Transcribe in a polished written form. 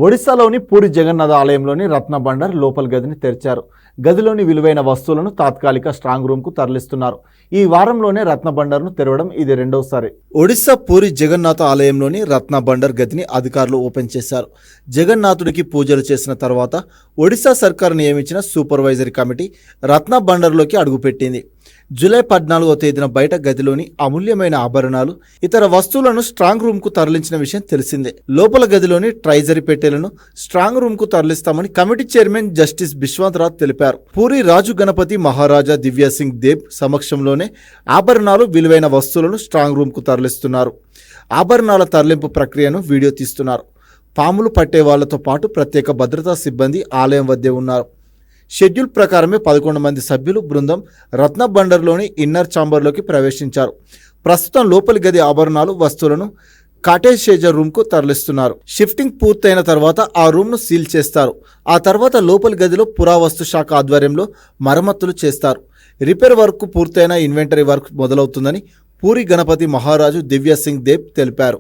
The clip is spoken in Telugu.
ఒడిశాలోని పూరి జగన్నాథ ఆలయంలోని రత్న బండర్ లోపల గదిని తెరిచారు. గదిలోని విలువైన వస్తువులను తాత్కాలిక స్ట్రాంగ్ రూమ్ కు తరలిస్తున్నారు. ఈ వారంలోనే రత్న బండర్ను తెరవడం ఇది రెండోసారి. ఒడిశా పూరి జగన్నాథ ఆలయంలోని రత్న బండర్ గదిని అధికారులు ఓపెన్ చేశారు. జగన్నాథుడికి పూజలు చేసిన తర్వాత ఒడిశా సర్కారు నియమించిన సూపర్వైజరీ కమిటీ రత్న బండర్లోకి అడుగుపెట్టింది. జూలై 14వ తేదీన బయట గదిలోని అమూల్యమైన ఆభరణాలు, ఇతర వస్తువులను స్ట్రాంగ్ రూమ్ కు తరలించిన విషయం తెలిసిందే. లోపల గదిలోని ట్రైజరీ పెట్టెలను స్ట్రాంగ్ రూమ్ కు తరలిస్తామని కమిటీ చైర్మన్ జస్టిస్ బిశ్వంతరావు తెలిపారు. పూరి రాజు గణపతి మహారాజా దివ్య సింగ్ దేబ్ సమక్షంలోనే ఆభరణాలు, విలువైన వస్తువులను స్ట్రాంగ్ రూమ్ కు తరలిస్తున్నారు. ఆభరణాల తరలింపు ప్రక్రియను వీడియో తీస్తున్నారు. పాములు పట్టే వాళ్లతో పాటు ప్రత్యేక భద్రతా సిబ్బంది ఆలయం వద్దే ఉన్నారు. షెడ్యూల్ ప్రకారమే 11 మంది సభ్యులు బృందం రత్న బండర్లోని ఇన్నర్ ఛాంబర్లోకి ప్రవేశించారు. ప్రస్తుతం లోపలి గది ఆభరణాలు, వస్తువులను కాటేజ్ షేజర్ రూమ్ కు తరలిస్తున్నారు. షిఫ్టింగ్ పూర్తయిన తర్వాత ఆ రూమ్ ను సీల్ చేస్తారు. ఆ తర్వాత లోపలి గదిలో పురావస్తు శాఖ ఆధ్వర్యంలో మరమ్మతులు చేస్తారు. రిపేర్ వర్క్ పూర్తయిన ఇన్వెంటరీ వర్క్ మొదలవుతుందని పూరి గణపతి మహారాజు దివ్య సింగ్ దేబ్ తెలిపారు.